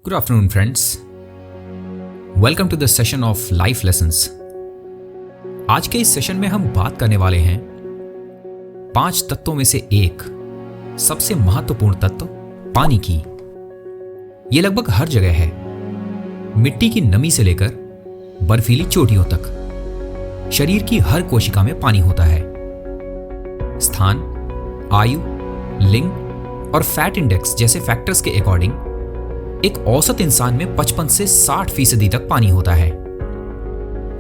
Good afternoon, friends. Welcome to the session of Life Lessons. आज के इस session में हम बात करने वाले हैं 5 तत्वों में से एक सबसे महत्वपूर्ण तत्व पानी की। ये लगभग हर जगह है, मिट्टी की नमी से लेकर बर्फीली चोटियों तक। शरीर की हर कोशिका में पानी होता है। स्थान, आयु, लिंग और फैट इंडेक्स जैसे फैक्टर्स के अकॉर्डिंग एक औसत इंसान में 55 से 60% तक पानी होता है।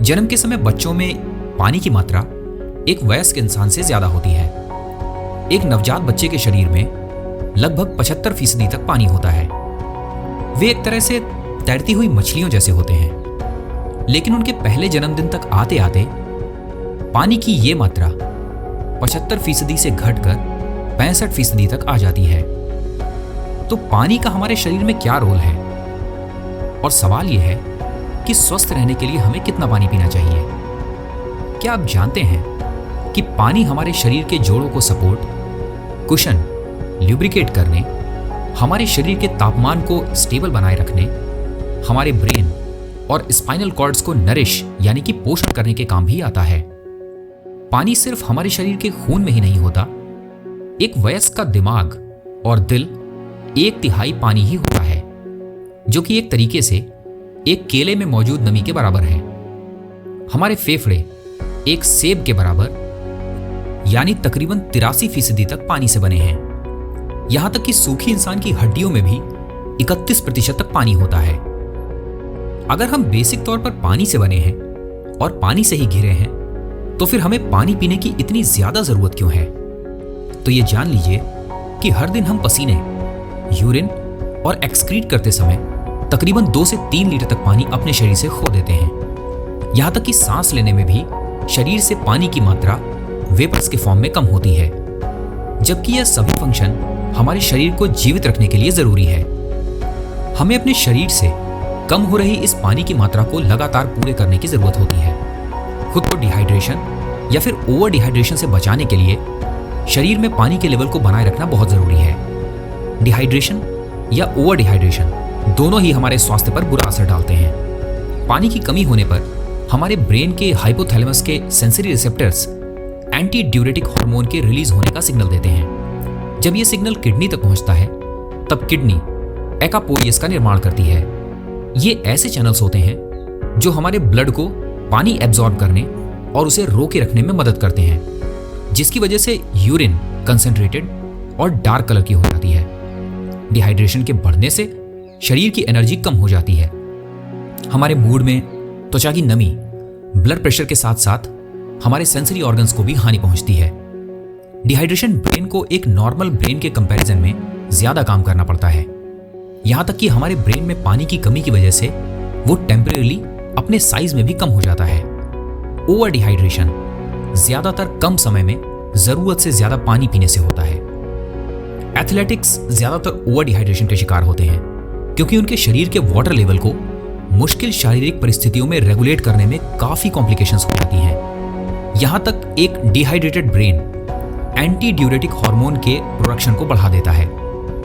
जन्म के समय बच्चों में पानी की मात्रा एक वयस्क इंसान से ज्यादा होती है। एक नवजात बच्चे के शरीर में लगभग 75% तक पानी होता है। वे एक तरह से तैरती हुई मछलियों जैसे होते हैं, लेकिन उनके पहले जन्मदिन तक आते आते पानी की ये मात्रा 75% से घटकर 65% तक आ जाती है। तो पानी का हमारे शरीर में क्या रोल है, और सवाल यह है कि स्वस्थ रहने के लिए हमें कितना पानी पीना चाहिए। क्या आप जानते हैं कि पानी हमारे शरीर के जोड़ों को सपोर्ट, कुशन, ल्यूब्रिकेट करने, हमारे शरीर के तापमान को स्टेबल बनाए रखने, हमारे ब्रेन और स्पाइनल कॉर्ड्स को नरिश यानी कि पोषण करने के काम भी आता है। पानी सिर्फ हमारे शरीर के खून में ही नहीं होता। एक वयस्क का दिमाग और दिल 1/3 पानी ही होता है, जो कि एक तरीके से एक केले में मौजूद नमी के बराबर है। हमारे फेफड़े एक सेब के बराबर यानी तकरीबन 83% तक पानी से बने हैं। यहां तक कि सूखी इंसान की हड्डियों में भी 31% तक पानी होता है। अगर हम बेसिक तौर पर पानी से बने हैं और पानी से ही घिरे हैं, तो फिर हमें पानी पीने की इतनी ज्यादा जरूरत क्यों है? तो ये जान लीजिए कि हर दिन हम पसीने, यूरिन और एक्सक्रीट करते समय तकरीबन 2 से 3 लीटर तक पानी अपने शरीर से खो देते हैं। यहां तक कि सांस लेने में भी शरीर से पानी की मात्रा वेपर्स के फॉर्म में कम होती है, जबकि यह सभी फंक्शन हमारे शरीर को जीवित रखने के लिए जरूरी है। हमें अपने शरीर से कम हो रही इस पानी की मात्रा को लगातार पूरे करने की जरूरत होती है। खुद को डिहाइड्रेशन या फिर ओवर डिहाइड्रेशन से बचाने के लिए शरीर में पानी के लेवल को बनाए रखना बहुत जरूरी है। डिहाइड्रेशन या ओवर डिहाइड्रेशन दोनों ही हमारे स्वास्थ्य पर बुरा असर डालते हैं। पानी की कमी होने पर हमारे ब्रेन के हाइपोथैलेमस के sensory receptors anti diuretic hormone के रिलीज होने का सिग्नल देते हैं। जब यह सिग्नल किडनी तक पहुंचता है, तब किडनी एक्वापोरियस का निर्माण करती है। ये ऐसे चैनल्स होते हैं जो हमारे ब्लड को पानी एब्जॉर्ब करने और उसे रोके रखने में मदद करते हैं, जिसकी वजह से यूरिन कंसंट्रेटेड और डार्क कलर की हो जाती है। डिहाइड्रेशन के बढ़ने से शरीर की एनर्जी कम हो जाती है। हमारे मूड में, त्वचा की नमी, ब्लड प्रेशर के साथ साथ हमारे सेंसरी ऑर्गन्स को भी हानि पहुंचती है। डिहाइड्रेशन ब्रेन को एक नॉर्मल ब्रेन के कंपैरिजन में ज्यादा काम करना पड़ता है। यहां तक कि हमारे ब्रेन में पानी की कमी की वजह से वो टेम्परेरी अपने साइज में भी कम हो जाता है। ओवर डिहाइड्रेशन ज्यादातर कम समय में जरूरत से ज्यादा पानी पीने से होता है। एथलेटिक्स ज्यादातर ओवर डिहाइड्रेशन के शिकार होते हैं, क्योंकि उनके शरीर के वाटर लेवल को मुश्किल शारीरिक परिस्थितियों में रेगुलेट करने में काफी कॉम्प्लिकेशंस हो जाती हैं। यहां तक एक dehydrated brain anti diuretic hormone के प्रोडक्शन को बढ़ा देता है,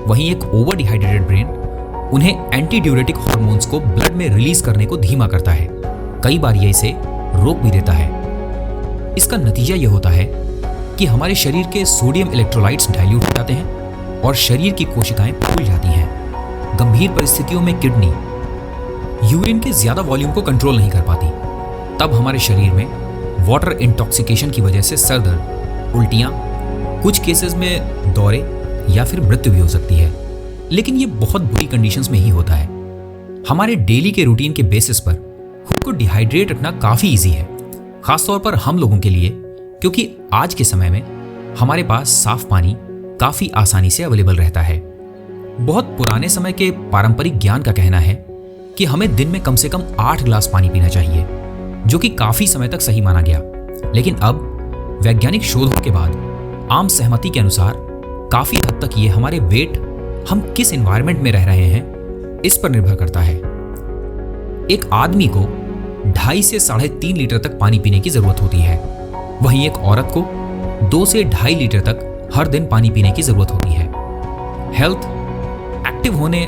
वहीं एक ओवर डिहाइड्रेटेड ब्रेन उन्हें एंटी ड्यूरेटिक हार्मोन्स को ब्लड में रिलीज करने को धीमा करता है। कई बार यह इसे रोक भी देता है। इसका नतीजा यह होता है कि हमारे शरीर के सोडियम इलेक्ट्रोलाइट्स डाइल्यूट हो जाते हैं और शरीर की कोशिकाएं फूल जाती हैं। गंभीर परिस्थितियों में किडनी यूरिन के ज्यादा वॉल्यूम को कंट्रोल नहीं कर पाती। तब हमारे शरीर में वाटर इंटॉक्सिकेशन की वजह से सर दर्द, उल्टियां, कुछ केसेस में दौरे या फिर मृत्यु भी हो सकती है। लेकिन ये बहुत बुरी कंडीशंस में ही होता है। हमारे डेली के रूटीन के बेसिस पर खुद को डिहाइड्रेट रखना काफी ईजी है, खासतौर पर हम लोगों के लिए, क्योंकि आज के समय में हमारे पास साफ पानी काफी आसानी से अवेलेबल रहता है। बहुत पुराने समय के पारंपरिक ज्ञान का कहना है कि हमें दिन में कम से कम 8 ग्लास पानी पीना चाहिए, जो कि काफी समय तक सही माना गया। लेकिन अब वैज्ञानिक शोधों के बाद आम सहमति के अनुसार काफी हद तक ये हमारे वेट, हम किस एनवायरनमेंट में रह रहे हैं, इस पर निर्भर करता है। एक आदमी को 2.5 से 3.5 लीटर तक पानी पीने की जरूरत होती है, वहीं एक औरत को 2 से 2.5 लीटर तक हर दिन पानी पीने की जरूरत होती है। हेल्थ, एक्टिव होने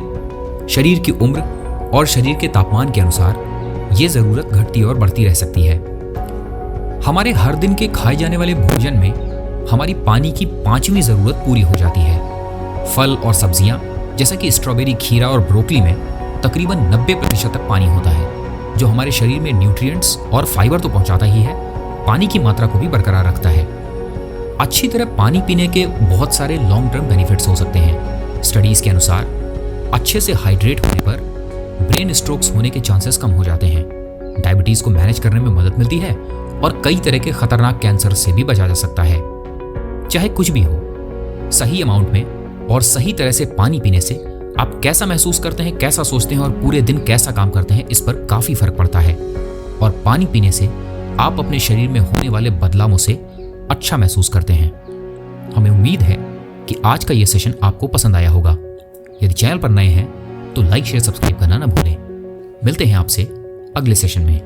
शरीर की उम्र और शरीर के तापमान के अनुसार ये ज़रूरत घटती और बढ़ती रह सकती है। हमारे हर दिन के खाए जाने वाले भोजन में हमारी पानी की 5वीं ज़रूरत पूरी हो जाती है। फल और सब्जियां जैसा कि स्ट्रॉबेरी, खीरा और ब्रोकली में तकरीबन 90% तक पानी होता है, जो हमारे शरीर में न्यूट्रिएंट्स और फाइबर तो पहुंचाता ही है, पानी की मात्रा को भी बरकरार रखता है। अच्छी तरह पानी पीने के बहुत सारे लॉन्ग टर्म बेनिफिट्स हो सकते हैं। स्टडीज़ के अनुसार अच्छे से हाइड्रेट होने पर ब्रेन स्ट्रोक्स होने के चांसेस कम हो जाते हैं, डायबिटीज़ को मैनेज करने में मदद मिलती है और कई तरह के खतरनाक कैंसर से भी बचा जा सकता है। चाहे कुछ भी हो, सही अमाउंट में और सही तरह से पानी पीने से आप कैसा महसूस करते हैं, कैसा सोचते हैं और पूरे दिन कैसा काम करते हैं, इस पर काफ़ी फर्क पड़ता है। और पानी पीने से आप अपने शरीर में होने वाले बदलावों से अच्छा महसूस करते हैं। हमें उम्मीद है कि आज का ये सेशन आपको पसंद आया होगा। यदि चैनल पर नए हैं तो लाइक, शेयर, सब्सक्राइब करना ना भूलें। मिलते हैं आपसे अगले सेशन में।